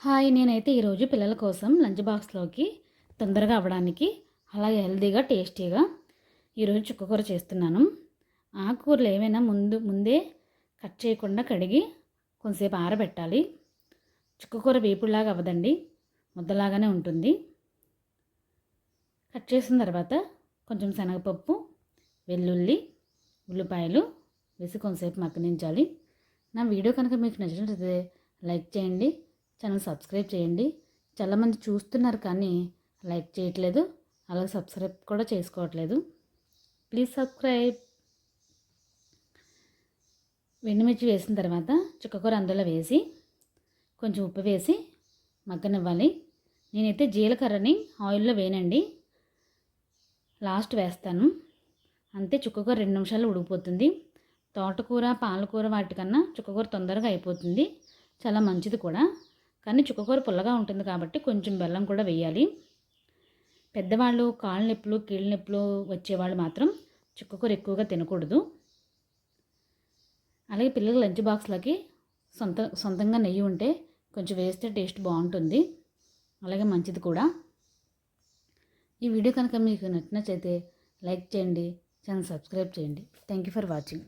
Hi, నేనైతే ఈరోజు పిల్లల కోసం లంచ్ బాక్స్లోకి తొందరగా అవ్వడానికి అలాగే హెల్తీగా టేస్టీగా ఈరోజు చుక్కకూర చేస్తున్నాను. ఆకుకూరలు ఏమైనా ముందే కట్ చేయకుండా కడిగి కొంతసేపు ఆరబెట్టాలి. చుక్కకూర వేపుడులాగా అవ్వదండి, ముద్దలాగానే ఉంటుంది. కట్ చేసిన తర్వాత కొంచెం శనగపప్పు, వెల్లుల్లి, ఉల్లిపాయలు వేసి కొంతసేపు మగ్గనించాలి. నా వీడియో కనుక మీకు నచ్చినట్లయితే లైక్ చేయండి, ఛానల్ సబ్స్క్రైబ్ చేయండి. చాలామంది చూస్తున్నారు కానీ లైక్ చేయట్లేదు, అలాగే సబ్స్క్రైబ్ కూడా చేసుకోవట్లేదు. Please subscribe. ఎండుమిర్చి వేసిన తర్వాత చుక్కకూర అందులో వేసి కొంచెం ఉప్పు వేసి మగ్గనివ్వాలి. నేనైతే జీలకర్రని ఆయిల్లో వేయనండి, లాస్ట్ వేస్తాను. అంతే, చుక్కకూర 2 నిమిషాల్లో ఉడికిపోతుంది. తోటకూర, పాలకూర వాటికన్నా చుక్కకూర తొందరగా అయిపోతుంది, చాలా మంచిది కూడా. కానీ చుక్కకూర పుల్లగా ఉంటుంది కాబట్టి కొంచెం బెల్లం కూడా వేయాలి. పెద్దవాళ్ళు కాళ్ళ నొప్పులు, కీళ్ళ నొప్పులు వచ్చేవాళ్ళు మాత్రం చుక్కకూర ఎక్కువగా తినకూడదు. అలాగే పిల్లల లంచ్ బాక్స్లోకి సొంతంగా నెయ్యి ఉంటే కొంచెం వేస్తే టేస్ట్ బాగుంటుంది, అలాగే మంచిది కూడా. ఈ వీడియో కనుక మీకు నచ్చినట్లయితే లైక్ చేయండి, ఛానల్ సబ్స్క్రైబ్ చేయండి. Thank you for watching.